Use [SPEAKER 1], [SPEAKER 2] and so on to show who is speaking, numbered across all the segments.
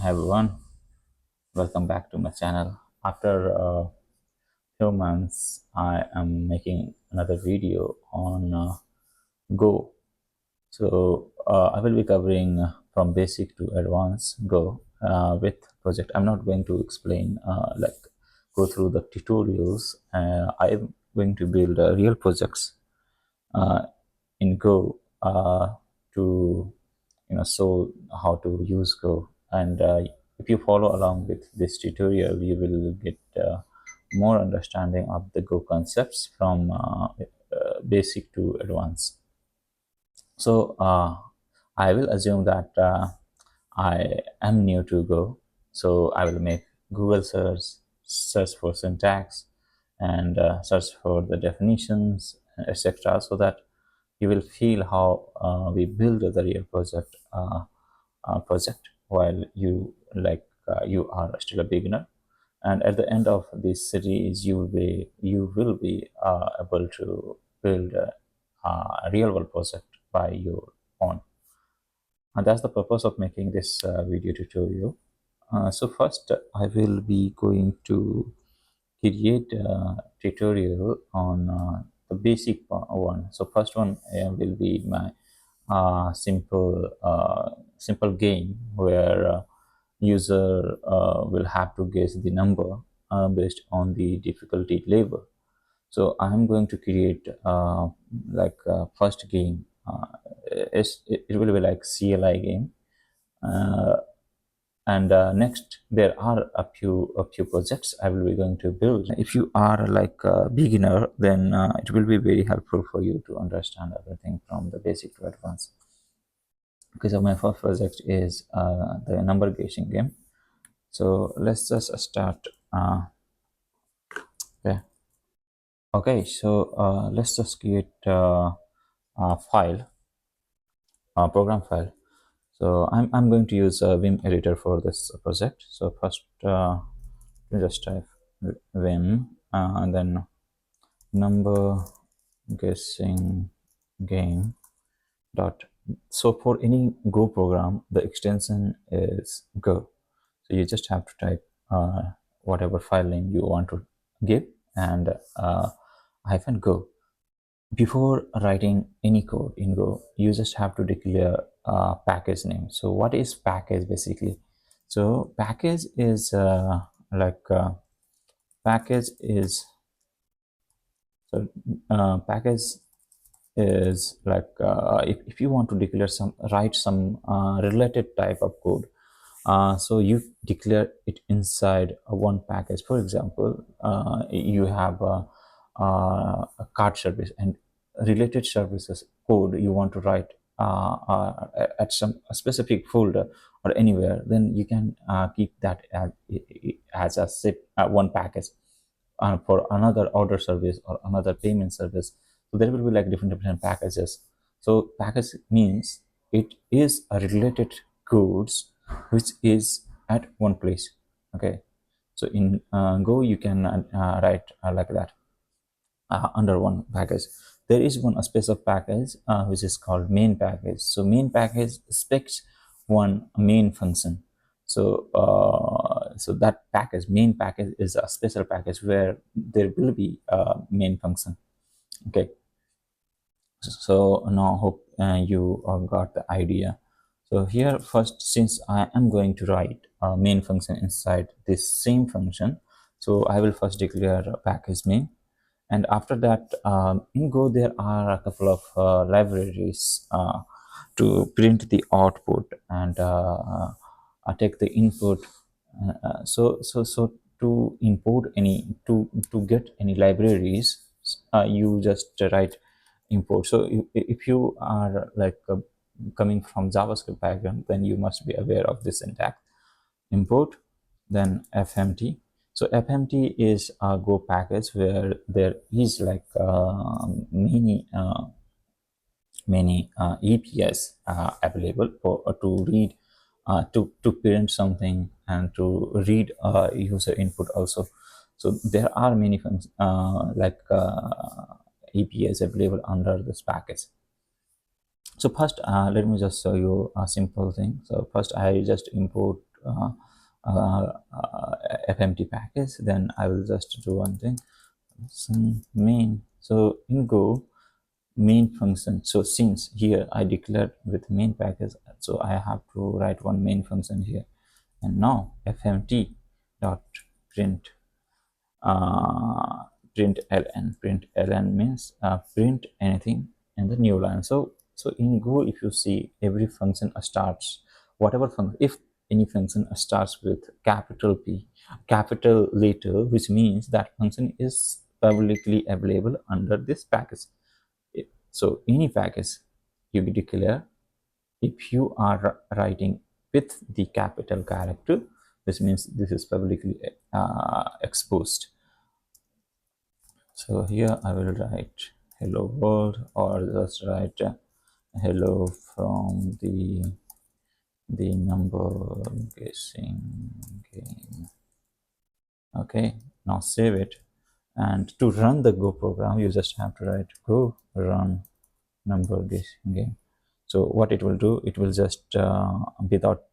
[SPEAKER 1] Hi everyone, welcome back to my channel. After a few months, I am making another video on Go. I will be covering from basic to advanced Go with project. I'm not going to explain go through the tutorials. I am going to build real projects uh, in Go to show how to use Go. And if you follow along with this tutorial, you will get more understanding of the Go concepts from basic to advanced. So I will assume that I am new to Go. So I will make Google search for syntax, and search for the definitions, etc., so that you will feel how we build the real project while you are still a beginner. And at the end of this series, you will be able to build a real world project by your own. And that's the purpose of making this video tutorial. So first, I will be going to create a tutorial on the basic one. So first one will be my simple game where user will have to guess the number based on the difficulty level. So I'm going to create first game. It will be like CLI game. Uh, and next, there are a few projects I will be going to build. If you are like a beginner, then it will be very helpful for you to understand everything from the basic to advanced. Okay, so my first project is the number guessing game. So let's just start. Okay. Okay, so let's just create a file, a program file. So I'm going to use a Vim editor for this project. So first, just type Vim and then number guessing game dot. So for any Go program, the extension is Go. So you just have to type whatever file name you want to give and -go. Before writing any code in Go, you just have to declare a package name. So what is package basically? So package is package is so package is if you want to declare write some related type of code, so you declare it inside one package. For example, you have a card service and related services code you want to write at a specific folder or anywhere, then you can keep that as a one package for another order service or another payment service. So there will be like different packages. So package means it is a related goods which is at one place. Okay, so in Go you can write like that under one package. There is one special package which is called main package. So main package expects one main function. So so that package, main package, is a special package where there will be a main function. Okay, so now hope you got the idea. So here first, since I am going to write a main function inside this same function, so I will first declare a package main. And after that, in Go, there are a couple of libraries to print the output and take the input. So to import to get any libraries, you just write import. So if you are like coming from JavaScript background, then you must be aware of this syntax: import, then fmt. So fmt is a Go package where there is like many EPS available for to read, to print something and to read user input also. So there are many EPS available under this package. So first, let me just show you a simple thing. So first, I just import fmt package, then I will just do one thing, some main. So in Go, main function. So since here I declared with main package, so I have to write one main function here. And now fmt dot print print ln means print anything in the new line. So in Go, if you see, every function starts, whatever function, if any function starts with capital P, capital letter, which means that function is publicly available under this package. So any package you declare, if you are writing with the capital character, this means this is publicly exposed. So here I will write hello world, or just write hello from the number guessing game. Okay, now save it. And to run the Go program, you just have to write go run number guessing game. So what it will do, it will just without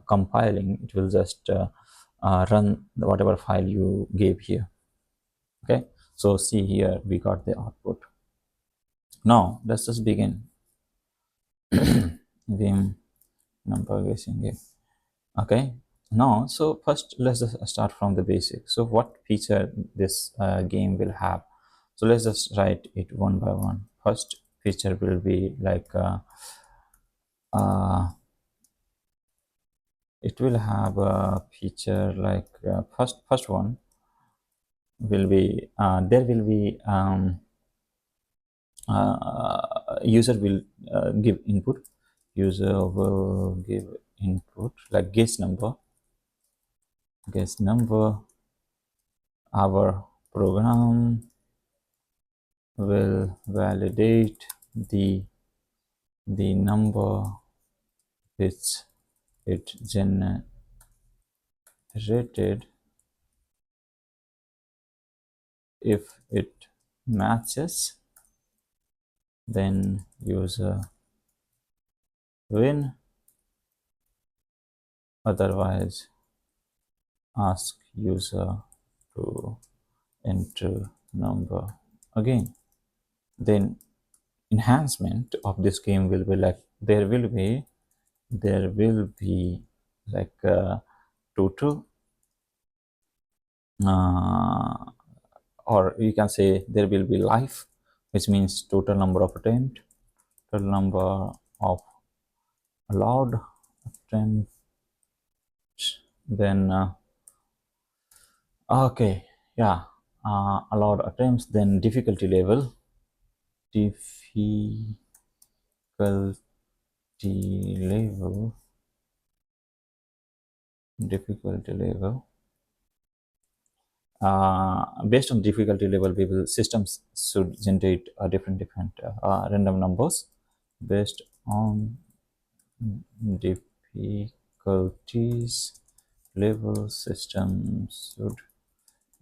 [SPEAKER 1] compiling, it will just run whatever file you gave here. Okay, so see here we got the output. Now let's just begin. Game number guessing game. Okay, now so first let's just start from the basic. So what feature this game will have? So let's just write it one by one. First feature will be like it will have a feature like first one will be there will be user will give input. User will give input like guess number. Our program will validate the number which it generated if it matches, then user win, otherwise ask user to enter number again. Then enhancement of this game will be like there will be like total or you can say there will be life, which means total number of attempts, total number of allowed attempts. Then okay, yeah, allowed attempts. Then difficulty level, difficulty level. Based on difficulty level, systems should generate different random numbers. Based on difficulties level, systems should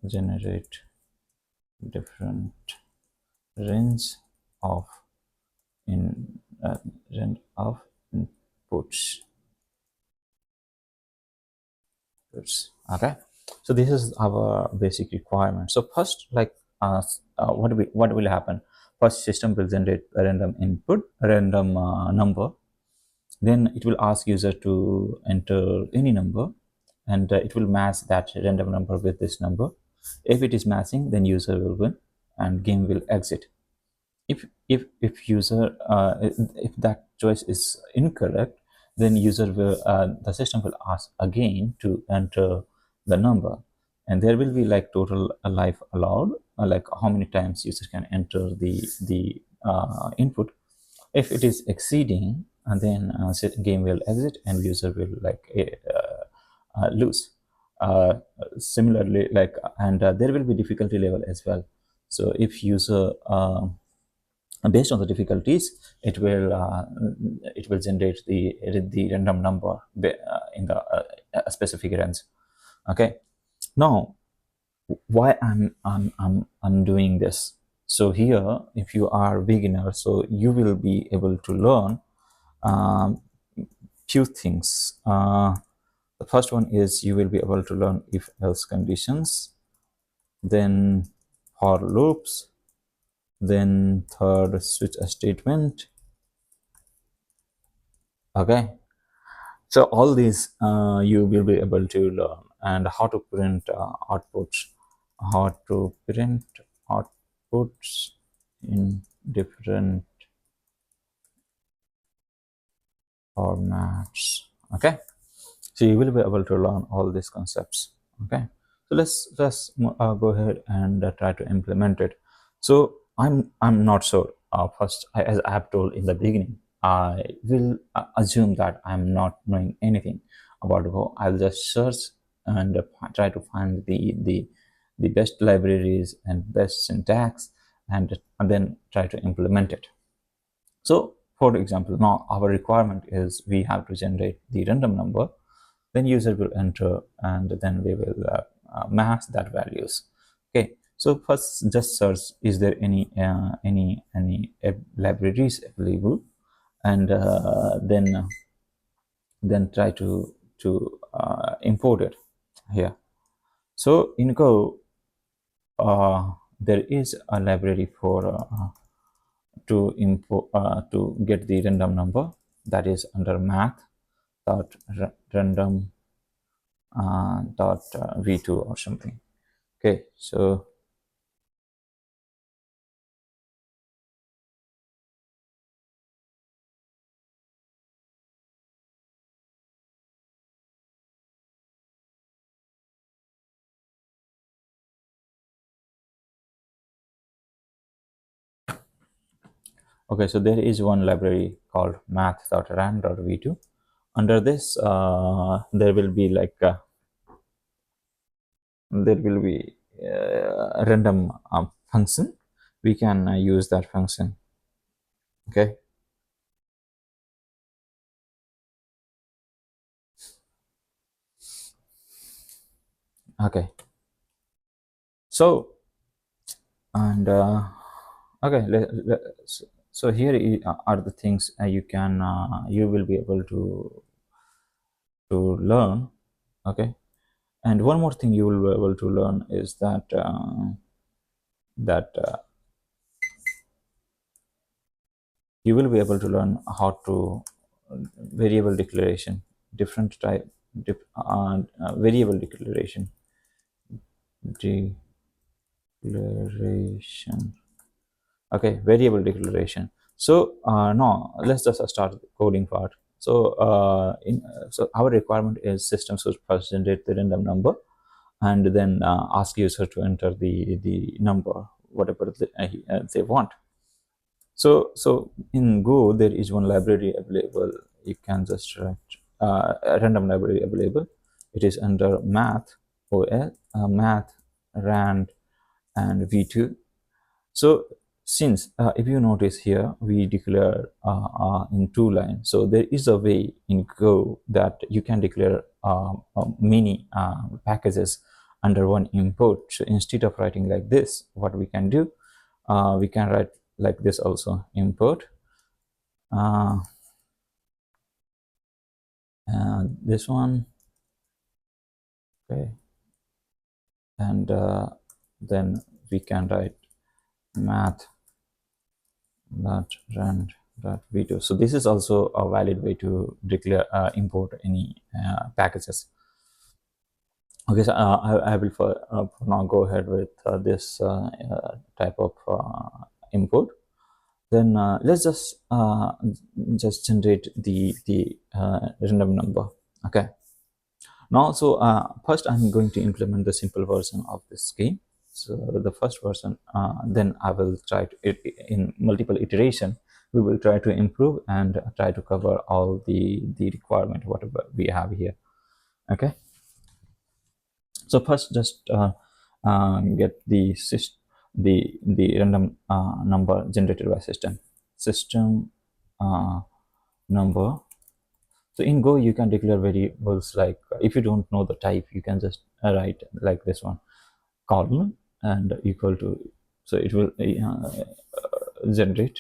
[SPEAKER 1] generate different range of range of inputs. Okay, so this is our basic requirement. So first, like what will happen? First, system will generate a random input, a random number. Then it will ask user to enter any number, and it will match that random number with this number. If it is matching, then user will win and game will exit. If user if that choice is incorrect, then user will the system will ask again to enter the number, and there will be like total life allowed, like how many times user can enter the input. If it is exceeding, and then game will exit and user will like lose. Similarly, like, and there will be difficulty level as well. So if user based on the difficulties, it will generate the random number in the specific range. Okay, now why I'm doing this? So here, if you are beginner, so you will be able to learn few things. The The first one is you will be able to learn if else conditions, then for loops, then third switch statement. Okay, so all these you will be able to learn, and how to print outputs, how to print outputs in different formats. Okay, so you will be able to learn all these concepts. Okay, so let's go ahead and try to implement it. So I'm not sure. First, as I have told in the beginning, I will assume that I'm not knowing anything about Go. I'll just search and try to find the best libraries and best syntax, and then try to implement it. So for example, now our requirement is we have to generate the random number, then user will enter, and then we will match that values. Okay, so first just search, is there any libraries available, and then try to import it here. So in Go, there is a library for to import to get the random number, that is under math dot random dot v2 or something. Okay, so okay, so there is one library called math.ran.v2. Under this, there will be a random function. We can use that function. Okay. Okay. So and okay, so here are the things you can you will be able to learn. Okay, and one more thing you will be able to learn is that you will be able to learn how to variable declaration, different type variable declaration. Okay, variable declaration. So now let's just start the coding part. So so our requirement is system should first generate the random number, and then ask user to enter the number whatever they want. So in Go there is one library available. You can just write a random library available. It is under math OS, math rand and v2. So since if you notice here, we declare in two lines. So there is a way in Go that you can declare many packages under one import. So instead of writing like this, what we can do, we can write like this also, import this one. Okay, and then we can write math that rand that v2. So this is also a valid way to declare import any packages. Okay, so I will for now go ahead with this type of input. Then let's just generate the random number. Okay. Now, so first I'm going to implement the simple version of this scheme. So the first version, then I will try to in multiple iteration. We will try to improve and try to cover all the requirement whatever we have here. Okay. So first, just get the random number generated by system number. So in Go, you can declare variables like if you don't know the type, you can just write like this one, colon and equal to. So it will generate.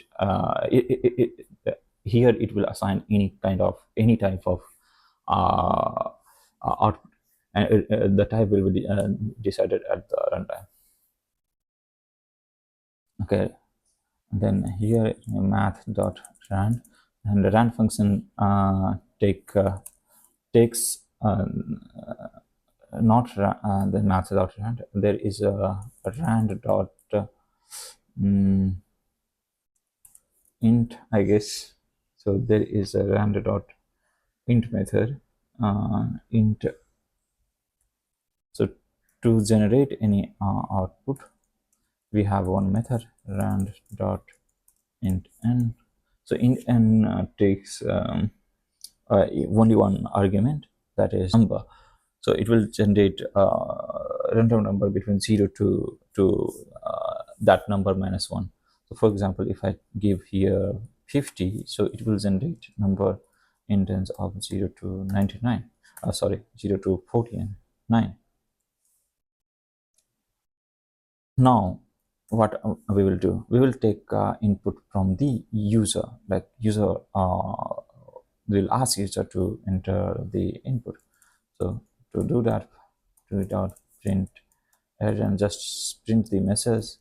[SPEAKER 1] Here it will assign any type of output, and the type will be decided at the runtime. Okay, then here math.rand, and the rand function takes not the math.rand. There is a rand dot int, I guess. So there is a rand dot int method, int. So to generate any output, we have one method, rand dot int n. So int n takes only one argument, that is number. So it will generate a random number between 0 to that number minus 1. So for example, if I give here 50, so it will generate number in terms of 0 to 99. Sorry, 0 to 49. Now what we will do, we will take input from the user, like user will ask user to enter the input. So to do that, do it out print and just print the message,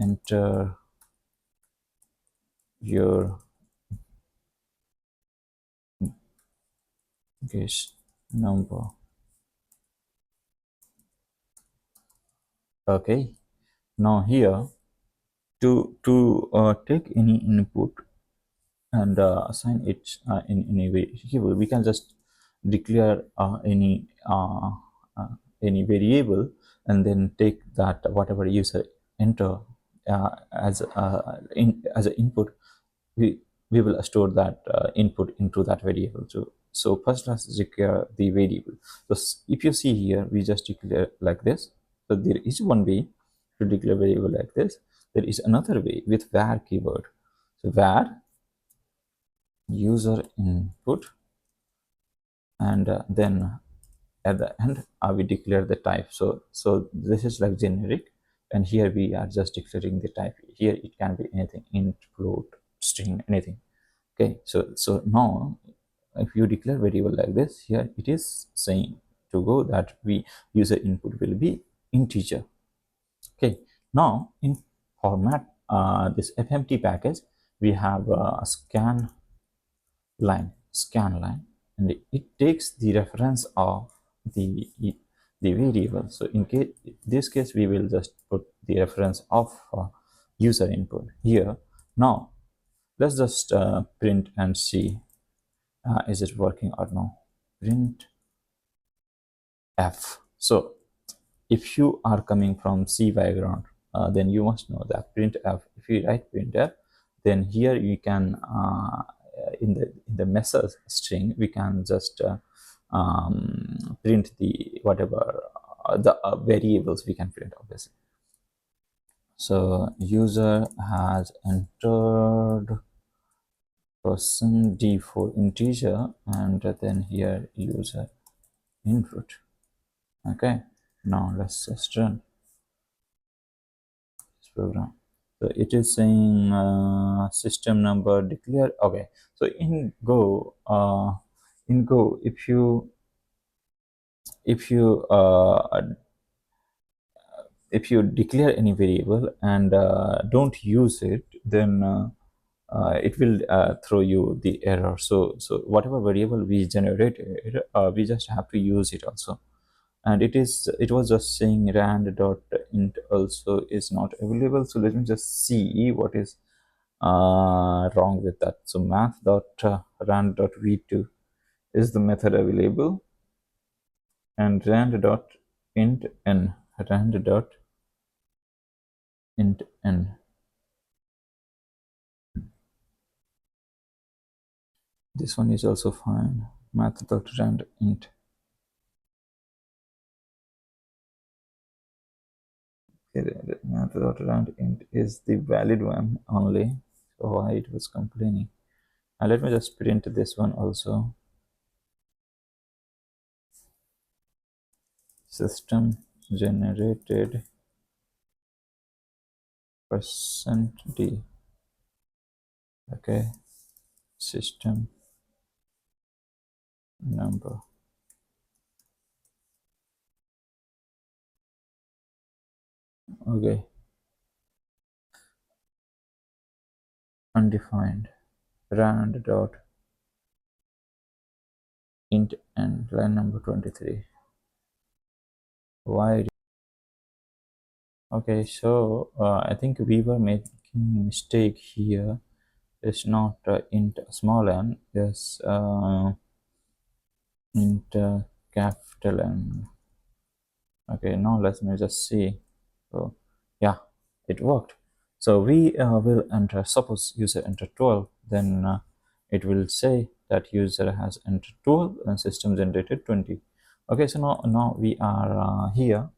[SPEAKER 1] enter your guess number. Okay, now here to take any input and assign it in any way, here we can just declare any variable, and then take that whatever user enter as an input, we will store that input into that variable. So first let's declare the variable. So if you see here, we just declare like this. So there is one way to declare variable like this. There is another way with var keyword. So var user input, and then at the end we declare the type. So this is like generic, and here we are just declaring the type. Here it can be anything, int, float, string, anything. Okay, so now if you declare variable like this, here it is saying to go that we user input will be integer. Okay, now in format this fmt package, we have a scan line, and it takes the reference of the variable. So in this case, we will just put the reference of user input here. Now let's just print and see is it working or no. Print f. So if you are coming from C background, then you must know that printf. If you write printf, then here you can in the message string, we can just print the whatever the variables we can print, obviously. So user has entered %d for integer, and then here user input. Okay, now let's just run this program. So it is saying system number declare. Okay, so in Go, if you declare any variable and don't use it, then it will throw you the error. So whatever variable we generated, we just have to use it also. And it was just saying rand.int also is not available. So let me just see what is wrong with that. So math.rand.v2 is the method available, and rand.int n, rand.int n. This one is also fine. Math.rand.int. Math.rand.int is the valid one only. So why it was complaining? And let me just print this one also. System generated %d. Okay, system number. Okay, undefined rand dot int and line number 23. Why? Okay, so I think we were making mistake here. It's not int small n, it's int capital N. Okay, now let me just see. So yeah, it worked. So we will enter, suppose user enter 12, then it will say that user has entered 12 and system generated 20. Okay, so now we are here.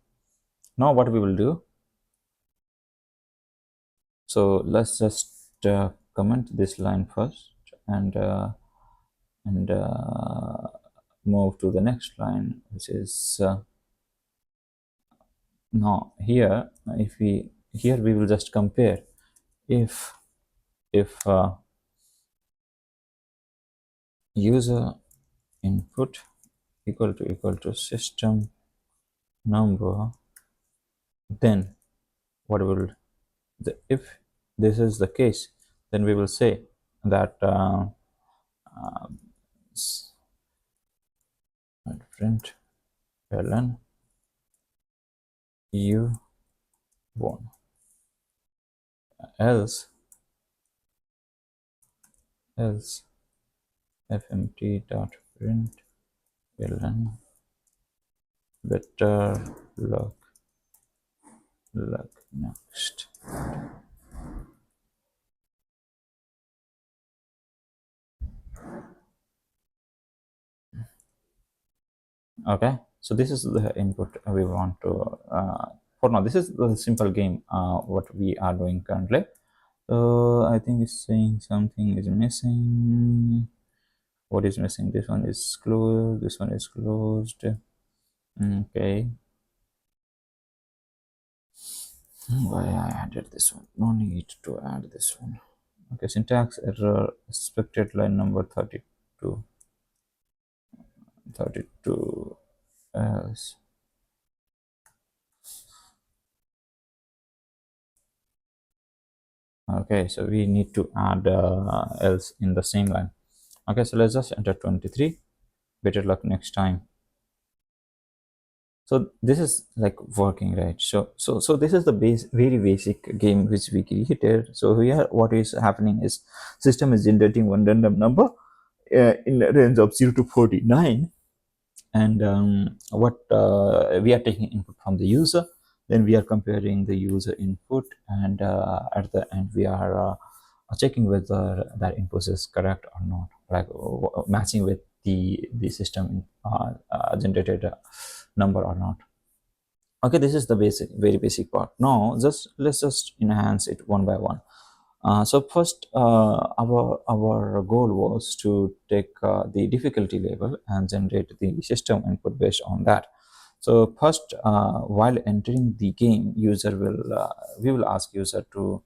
[SPEAKER 1] Now what we will do, so let's just comment this line first and move to the next line, which is now here. If we here we will just compare if user input equal to system number, then what will if this is the case, then we will say that print ln you won, else fmt dot print ln better luck next. Okay, so this is the input we want to for now. This is the simple game what we are doing currently. So I think it's saying something is missing. What is missing? This one is closed, this one is closed. Okay, why I added this one? No need to add this one. Okay, syntax error, expected line number 32 else. Okay, so we need to add else in the same line. Okay, so let's just enter 23. Better luck next time. So this is like working, right? So this is the very basic game which we created. So here what is happening is system is generating one random number in the range of 0 to 49, and what we are taking input from the user, then we are comparing the user input, and at the end we are checking whether that input is correct or not, like matching with the system generated number or not. Okay, this is the very basic part. Now let's just enhance it one by one. So first, our goal was to take the difficulty level and generate the system input based on that. So first, while entering the game, user will we will ask user to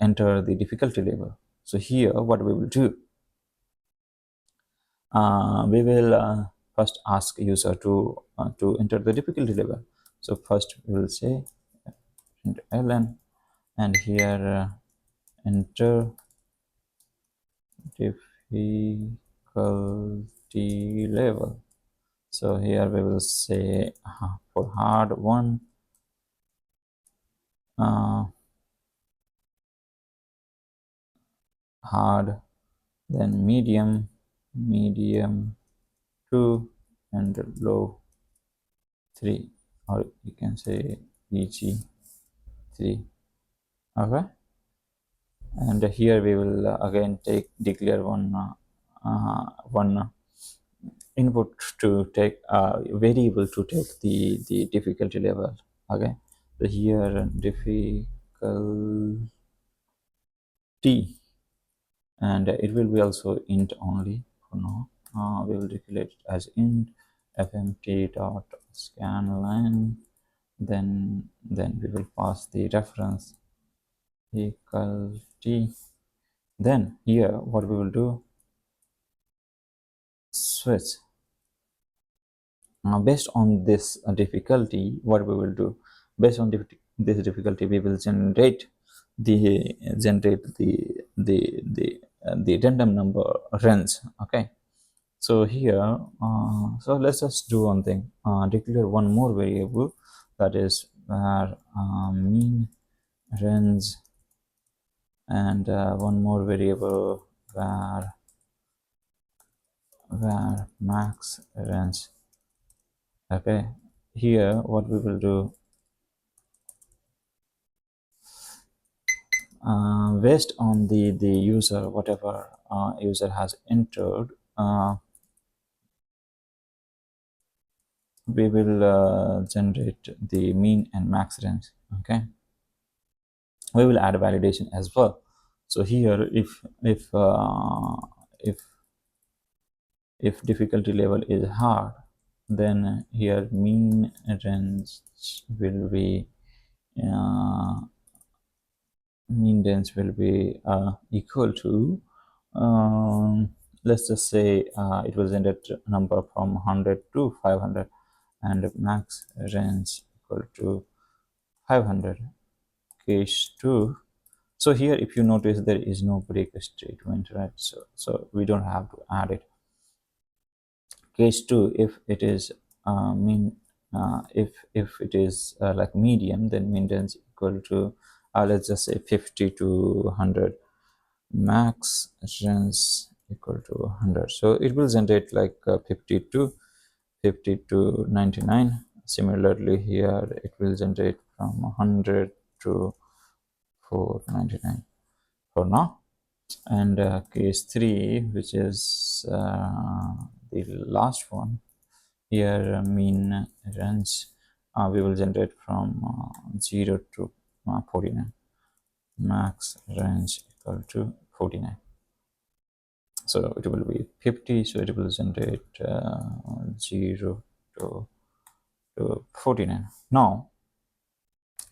[SPEAKER 1] enter the difficulty level. So here, what we will do, we will first ask user to enter the difficulty level. So first we will say ln, and here enter difficulty level. So here we will say for hard one, hard, then medium 2, and low 3, or you can say EG 3. Okay, and here we will again declare one input to take variable to take the difficulty level. Okay, so here difficulty, and it will be also int only for now. We will declare it as int fmt dot scanline, then we will pass the reference difficulty. Then here what we will do, switch based on this difficulty. What we will do, Based on this difficulty, we will generate the random number runs. Okay, so here, so let's just do one thing. Declare one more variable, that is where mean runs, and one more variable where max runs. Okay, here what we will do, based on the user, whatever user has entered, we will generate the mean and max range. Okay, we will add validation as well. So here, if difficulty level is hard, then here mean range will be uh, equal to, let's just say, it will generate number from 100 to 500, and max range equal to 500. Case 2. So here, if you notice, there is no break statement, right? So we don't have to add it. Case 2, if it is if it is like medium, then mean range equal to, let's just say 50 to 100, max range equal to 100. So it will generate like 50 to 99. Similarly, here it will generate from 100 to 499 for now. And case 3, which is the last one, here mean range, we will generate from 0 to 49, max range equal to 49. So it will be 50, so it will generate 0 to 49. Now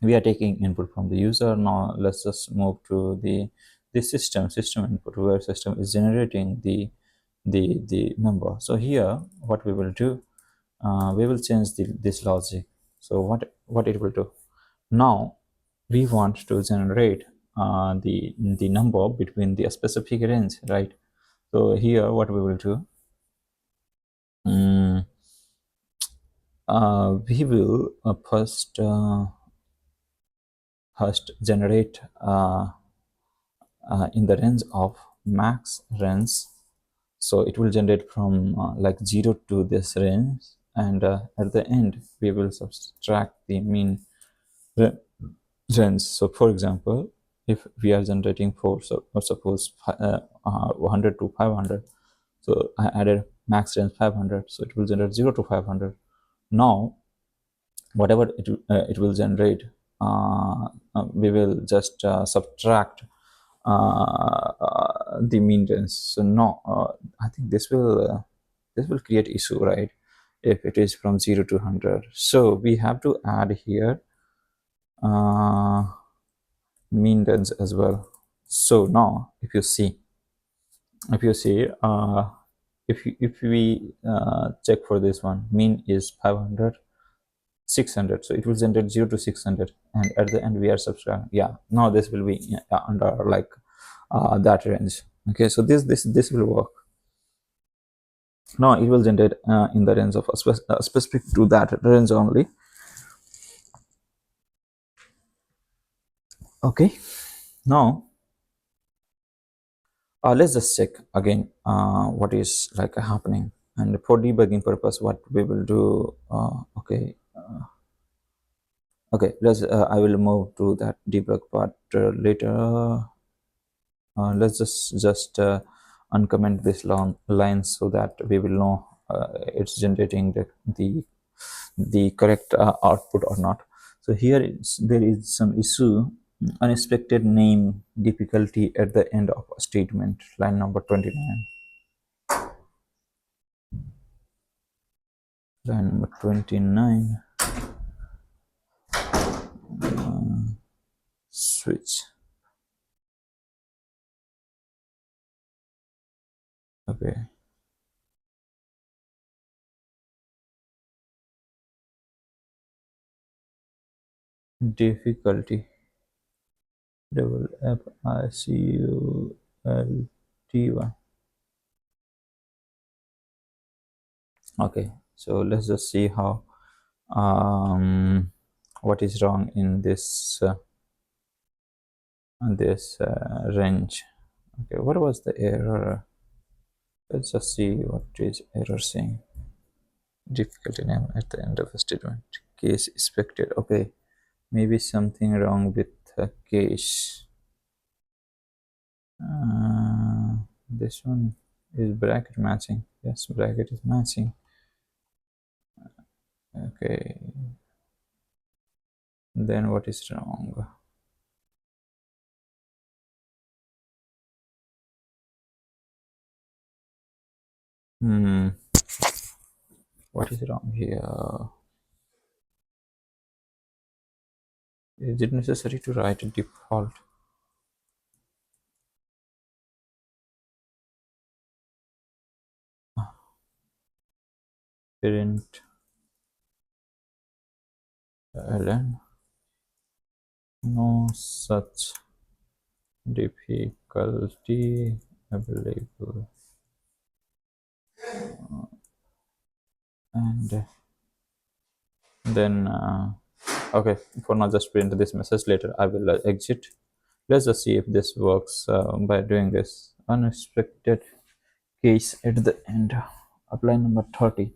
[SPEAKER 1] we are taking input from the user. Now let's just move to the system input, where system is generating the number. So here what we will do, we will change this logic. So what it will do, now we want to generate the number between the specific range, right? So here what we will do, we will first generate in the range of max range. So it will generate from like 0 to this range, and at the end we will subtract the mean range. So for example, if we are generating for, so suppose 100 to 500, so I added max range 500, so it will generate 0 to 500. Now whatever it will generate, we will just subtract the mean range. So now I think this will create issue, right, if it is from 0 to 100. So we have to add here mean range as well. So now if you see, if we check for this one, mean is 500, 600, so it will generate 0 to 600, and at the end we are subtracting. Yeah, now this will be under like that range. Okay, so this will work. Now it will generate in the range of specific to that range only. Okay, now let's just check again what is like happening, and for debugging purpose what we will do, okay, let's I will move to that debug part later. Let's just uncomment this long line, so that we will know it's generating the correct output or not. So here there is some issue, unexpected name difficulty at the end of a statement, line number 29. Line number 29, switch. Okay, difficulty, double F I C U L T Y. Okay, so let's just see how what is wrong in this range. Okay, what was the error? Let's just see what is error saying. Difficulty name at the end of a statement. Case expected. Okay, maybe something wrong with the case. This one is bracket matching. Yes, bracket is matching. Okay, then what is wrong? What is wrong here? Is it necessary to write a default? Print ln no such difficulty available, and then okay, for now just print this message. Later I will exit. Let's just see if this works by doing this unexpected case at the end. Apply number 30,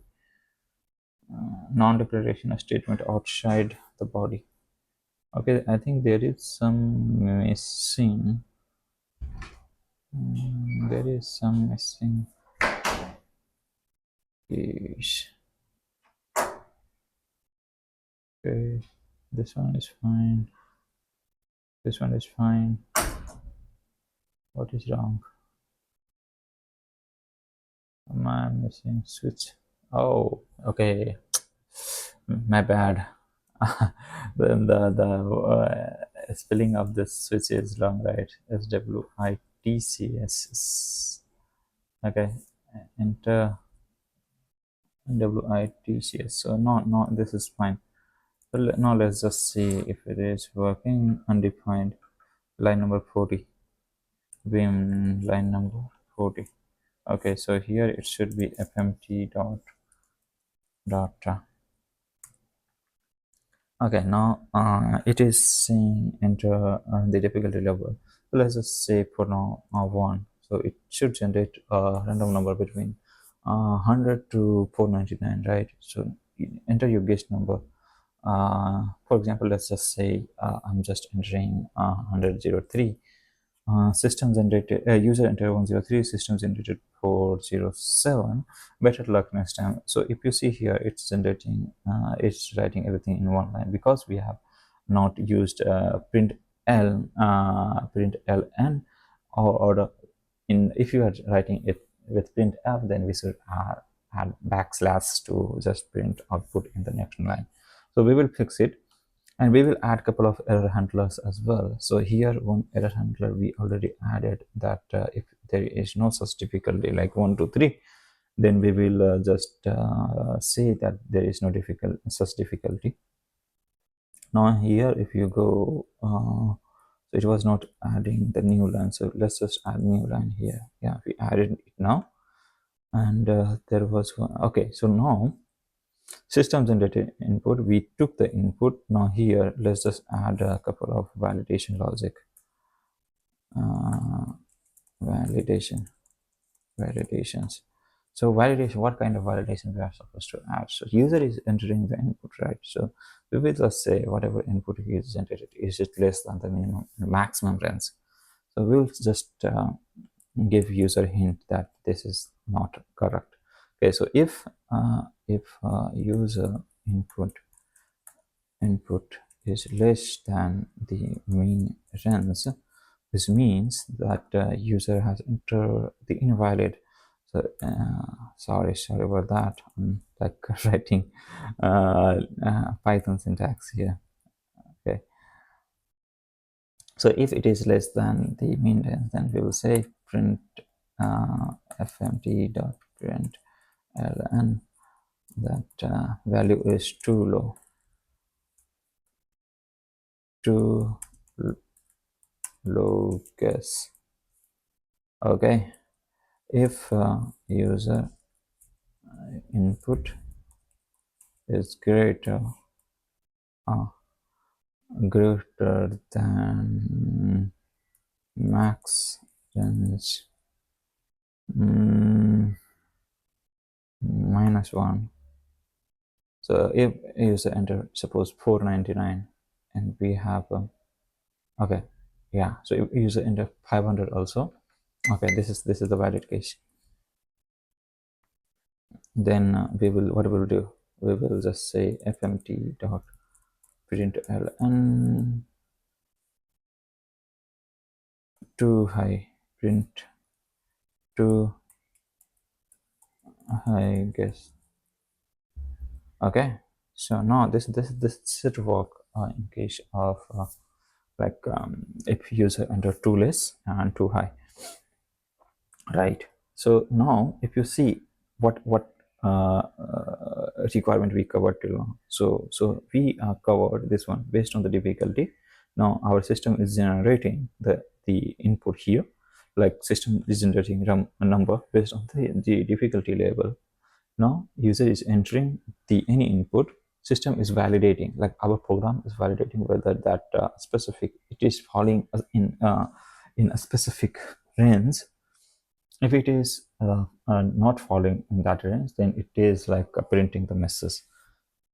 [SPEAKER 1] non-declaration statement outside the body. Okay, I think there is some missing. There is some missing case. Okay, this one is fine. This one is fine. What is wrong? Am I missing switch? Oh, okay. My bad. Then the spelling of this switch is wrong, right? SWITCS. Okay, enter WITCS. So no, this is fine. So now let's just see if it is working. Undefined line number 40. Vim line number 40. Okay, so here it should be fmt dot okay, now it is saying enter the difficulty level. So let's just say for now 1. So it should generate a random number between 100 to 499, right? So enter your guess number. For example, let's just say I'm just entering 103. System generated user entered 103, system generated 407. Better luck next time. So if you see here, it's generating it's writing everything in one line because we have not used print ln, or in if you are writing it with printf, then we should add backslash to just print output in the next line. So we will fix it, and we will add a couple of error handlers as well. So here one error handler we already added, that if there is no such difficulty like 1 2 3, then we will just say that there is no such difficulty. Now here if you go so it was not adding the new line, so let's just add new line here. Yeah, we added it now, and there was one. Okay, so now system generated input, we took the input. Now here let's just add a couple of validation logic. Validations. So validation, what kind of validation we are supposed to add? So user is entering the input, right? So we will just say whatever input he is generated, is it less than the minimum maximum range? So we'll just give user hint that this is not correct. Okay, so if user input is less than the mean range, this means that user has entered the invalid. So sorry about that. I'm like writing Python syntax here. Okay, so if it is less than the mean range, then we will say print fmt.print ln that value is too low. to locus. Okay, if user input is uh, greater than max range -1. So if user enter suppose 499 and we have okay, yeah, so if user enter 500 also. Okay, this is the valid case. Then we will, what we will do, we will just say fmt dot println too high, print too high guess. Okay, so now this should work in case of like if user enter too less and too high, right? So now if you see what requirement we covered till now, so we covered this one based on the difficulty. Now our system is generating the input here, like system is generating a number based on the difficulty level. Now user is entering the any input, system is validating, like our program is validating whether that specific, it is falling in a specific range. If it is not falling in that range, then it is like printing the message.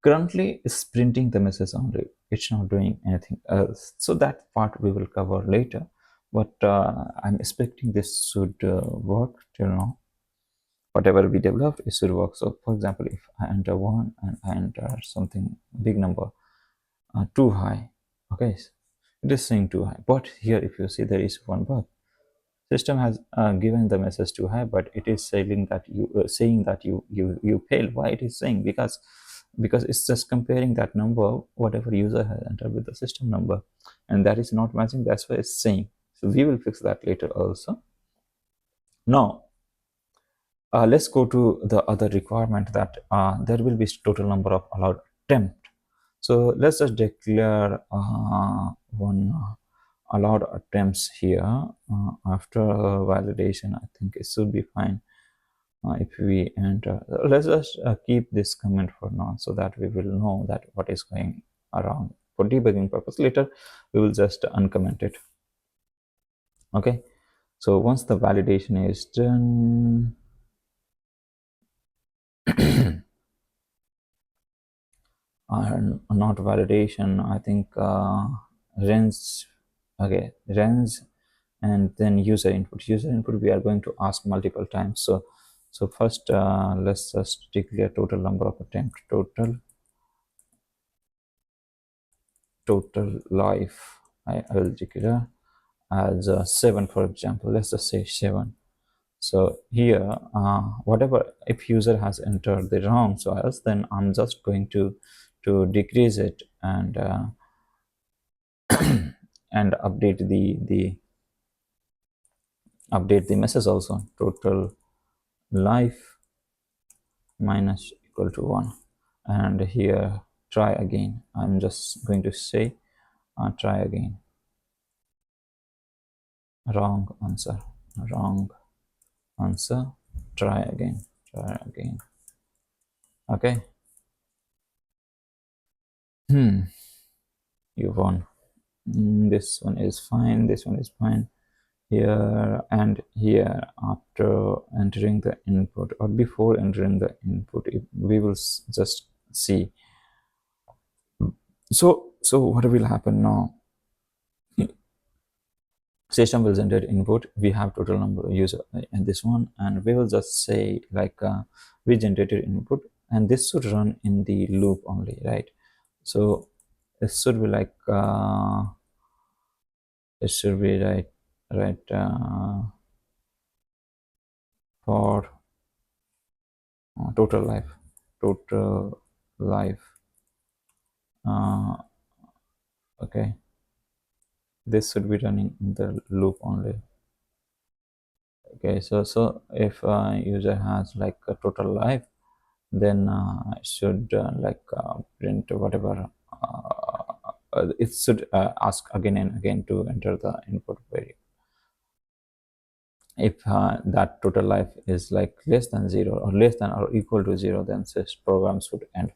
[SPEAKER 1] Currently it's printing the message only, it's not doing anything else. So that part we will cover later, but I'm expecting this should work till now. Whatever we developed, it should work. So for example, if I enter 1 and I enter something big number, too high, okay, it is saying too high. But here if you see, there is one bug. System has given the message too high, but it is saying that you failed. Why it is saying? Because it's just comparing that number whatever user has entered with the system number, and that is not matching. That's why it's saying. So we will fix that later also. Now let's go to the other requirement, that there will be total number of allowed attempt. So let's just declare one allowed attempts here. After validation, I think it should be fine. If we enter, let's just keep this comment for now, so that we will know that what is going around for debugging purpose. Later we will just uncomment it. Okay, so once the validation is done, not validation, I think range. Okay, range, and then user input we are going to ask multiple times. So first let's just declare total number of attempt, total life. I will declare as 7, for example. Let's just say 7. So here whatever, if user has entered the wrong source, then I'm just going to decrease it and and update the message also. Total life minus equal to 1, and here try again. I'm just going to say try again. Wrong answer, wrong answer, try again, try again. Okay, you won. This one is fine, this one is fine. Here and here, after entering the input or before entering the input, we will just see. So what will happen now? System will generate input, we have total number of user and this one, and we will just say like we generated input, and this should run in the loop only, right? So it should be like it should be right for total life uh, okay, this should be running in the loop only. Okay, so if user has like a total life, then should like print whatever it should ask again and again to enter the input variable. If that total life is like less than 0 or less than or equal to 0, then this program should end.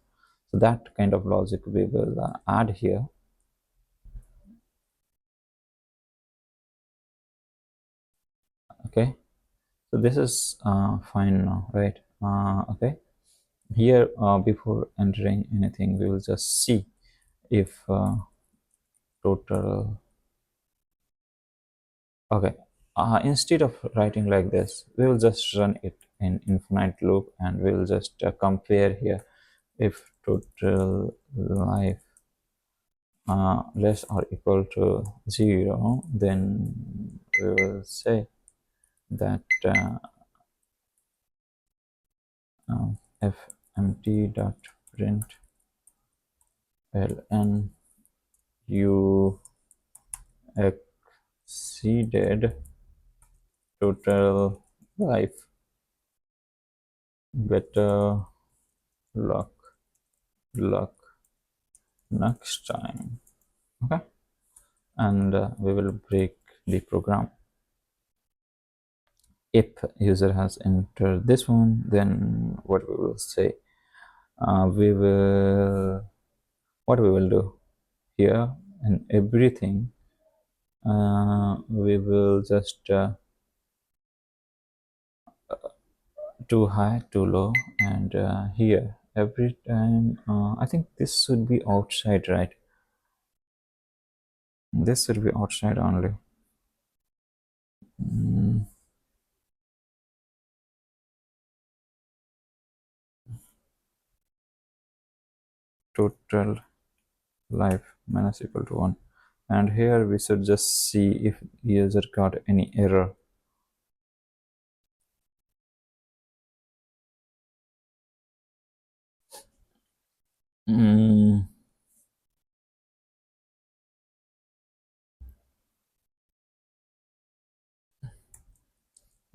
[SPEAKER 1] So that kind of logic we will add here. Okay, so this is fine now, right? Okay, here before entering anything, we will just see if total. Okay, instead of writing like this, we will just run it in infinite loop, and we will just compare here if total life less or equal to 0, then we will say that fmt.print ln you exceeded total life, better luck next time. Okay, and we will break the program. If user has entered this one, then what we will say, we will what we will do here and everything, we will just too high, too low, and here every time I think this should be outside, right? This should be outside only. Total life minus equal to 1, and here we should just see if user got any error.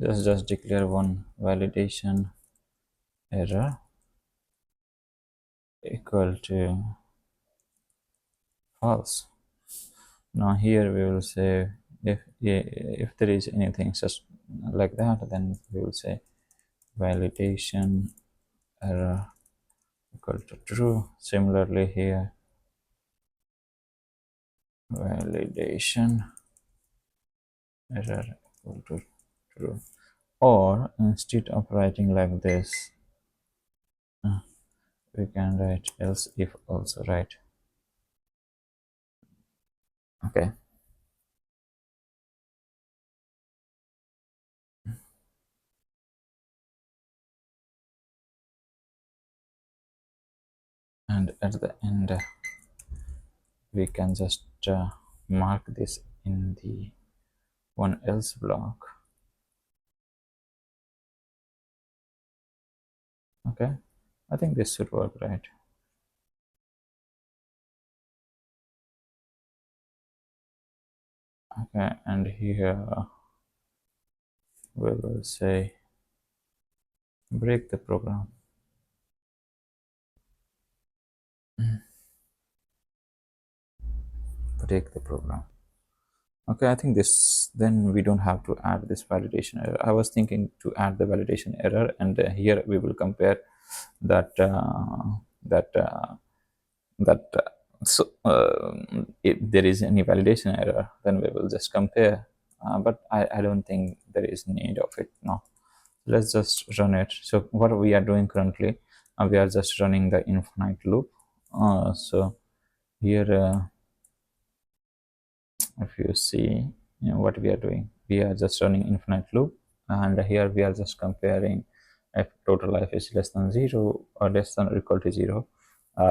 [SPEAKER 1] Just declare one validation error equal to false. Now here we will say if there is anything just like that, then we will say validation error equal to true. Similarly here, validation error equal to true. Or instead of writing like this, we can write else if also, right? Okay. And at the end, we can just mark this in the one else block. Okay, I think this should work, right? Okay, and here we will say break the program. Break the program. Okay, I think this, then we don't have to add this validation error. I was thinking to add the validation error, and here we will compare that so if there is any validation error, then we will just compare, but I don't think there is need of it now. Let's just run it. So what we are doing currently, we are just running the infinite loop. So here if you see, what we are doing, we are just running infinite loop, and here we are just comparing if total life is less than 0 or less than or equal to 0.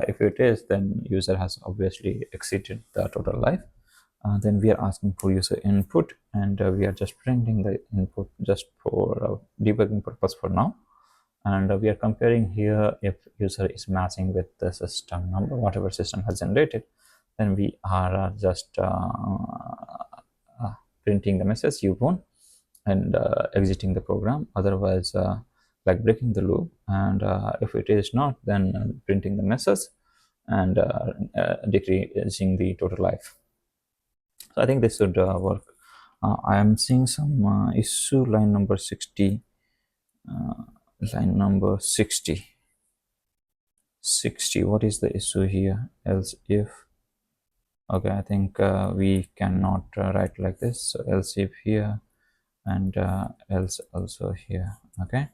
[SPEAKER 1] If it is, then user has obviously exceeded the total life. Then we are asking for user input, and we are just printing the input just for debugging purpose for now. And we are comparing here if user is matching with the system number, whatever system has generated, then we are just printing the message you won, and exiting the program. Otherwise, like breaking the loop, and if it is not, then printing the message. and decreasing the total life. So I think this should work. I am seeing some issue line number 60. Line number 60. 60. What is the issue here? Else if. Okay, I think we cannot write like this. So else if here and else also here. Okay. I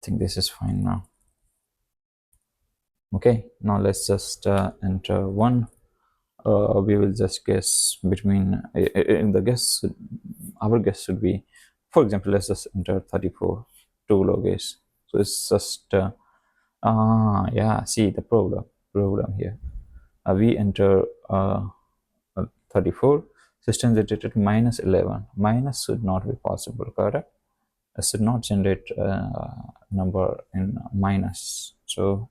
[SPEAKER 1] think this is fine now. Okay, now let's just enter 1. We will just guess between in the guess. Our guess should be, for example, let's just enter 34 to low guess. So it's just yeah, see the problem here. We enter 34, system generated minus 11. Minus should not be possible, correct? It should not generate number in minus. So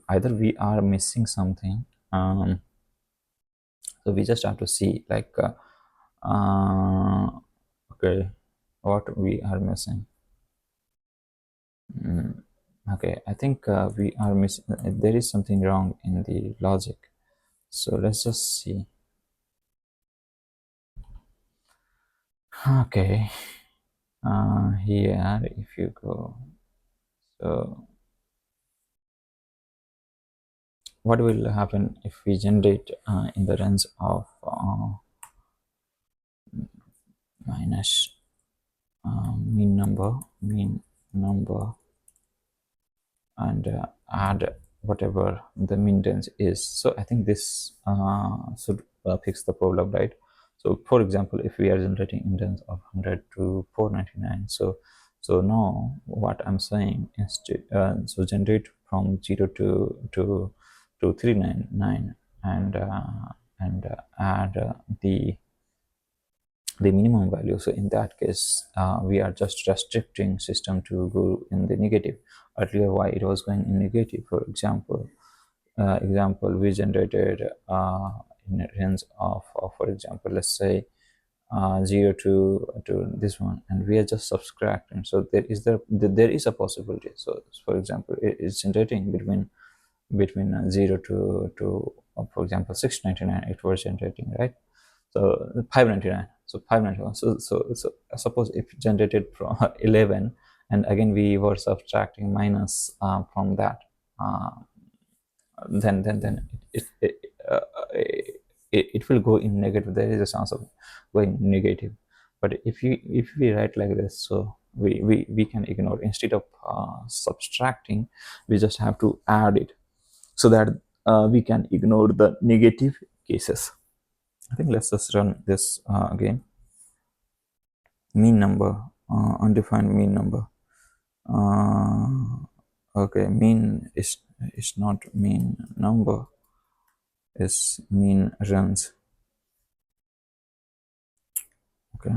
[SPEAKER 1] either we are missing something. So we just have to see like okay, what we are missing. Okay, I think we are missing. There is something wrong in the logic. So let's just see. Okay, here if you go, so what will happen if we generate in the range of minus mean number and add whatever the mean range is. So I think this should fix the problem, right? So for example, if we are generating in range of 100 to 499, so now what I'm saying instead, so generate from 0 to 399 and add the minimum value. So in that case, we are just restricting system to go in the negative. Earlier, why it was going in negative? For example, we generated in range of for example, let's say 0 to this one, and we are just subtracting. So there is a possibility. So for example, it is generating between 0 to for example 699. It was generating, right? So 599. So 591. So suppose if generated from 11, and again we were subtracting minus from that, then it will go in negative. There is a chance of going negative. But if we write like this, so we can ignore. Instead of subtracting, we just have to add it, so that we can ignore the negative cases. I think let's just run this again. Mean number, undefined mean number. Okay, mean is not mean number, is mean runs. Okay.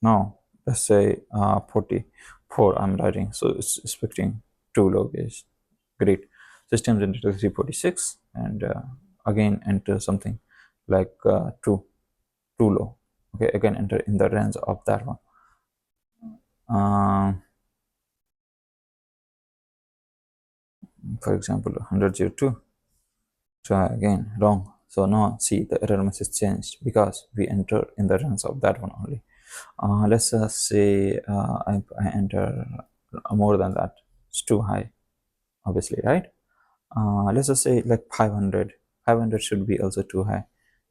[SPEAKER 1] Now let's say 44 I'm writing, so it's expecting 2 low gauge. Great. System generated 346, and again enter something like 2 low. Okay, again enter in the range of that one. For example 102. Try again, wrong. So now see the error message changed because we enter in the range of that one only. Let's say I enter more than that. It's too high, obviously, right? Let's just say like 500. 500 should be also too high.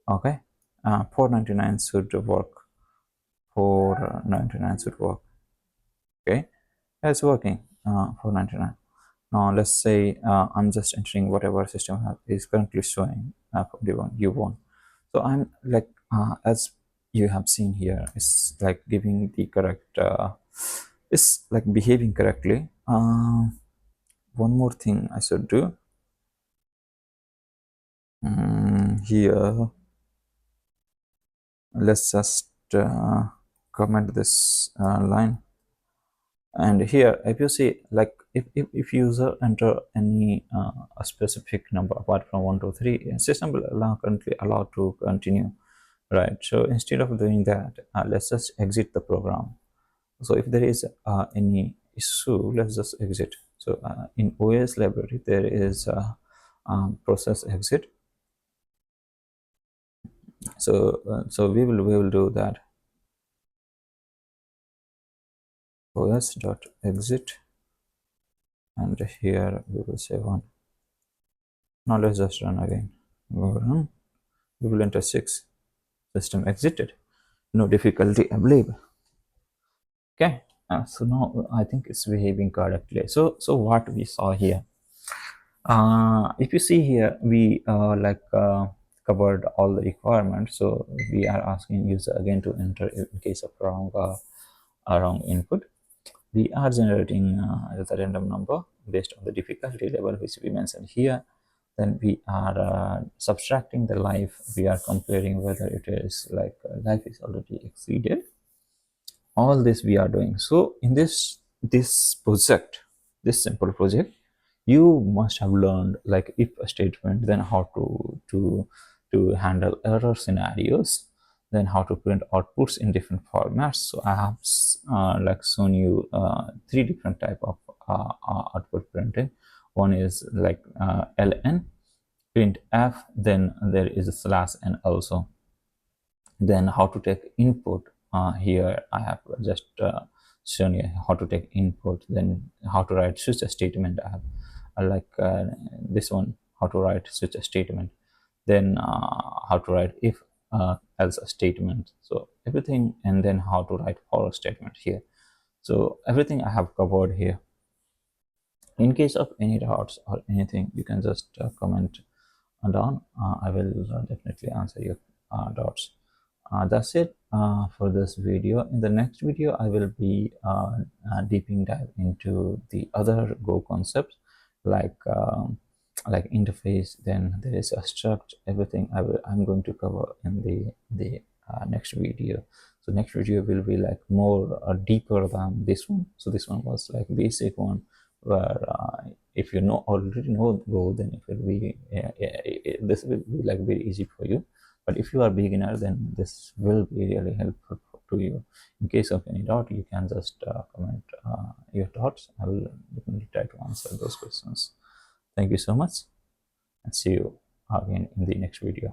[SPEAKER 1] Okay. 499 should work. 499 should work. Okay. It's working. 499. Now let's say I'm just entering whatever system is currently showing for the one you want. So I'm like as you have seen here, it's like giving the correct it's like behaving correctly. One more thing I should do here. Let's just comment this line. And here if you see, like if user enter any a specific number apart from 1 to 3, system will currently allow to continue, right? So instead of doing that, let's just exit the program. So if there is any issue, let's just exit. So in OS library there is process exit. So we will do that. OS dot exit, and here we will say 1. Now let's just run again. Go run. We will enter 6. System exited. No difficulty, I believe. Okay. So now I think it's behaving correctly. So what we saw here, if you see here, we covered all the requirements. So we are asking user again to enter in case of wrong input. We are generating the random number based on the difficulty level which we mentioned here. Then we are subtracting the life. We are comparing whether it is like life is already exceeded. All this we are doing. So in this project, this simple project, you must have learned like if a statement, then how to handle error scenarios, then how to print outputs in different formats. So I have shown you 3 different type of output printing. One is like ln, print f, then there is a slash n also. Then how to take input, here I have just shown you how to take input. Then how to write switch statement, I have this one, how to write switch statement. Then how to write if else statement, so everything. And then how to write for statement here. So everything I have covered here. In case of any doubts or anything, you can just comment down. I will definitely answer your doubts. That's it for this video. In the next video, I will be deeping dive into the other Go concepts like interface. Then there is a struct. Everything I'm going to cover in the next video. So next video will be like more deeper than this one. So this one was like basic one, where if you already know Go, then it will be this will be like very easy for you. But if you are beginner, then this will be really helpful to you. In case of any doubt, you can just comment your thoughts. I will definitely try to answer those questions. Thank you so much, and see you again in the next video.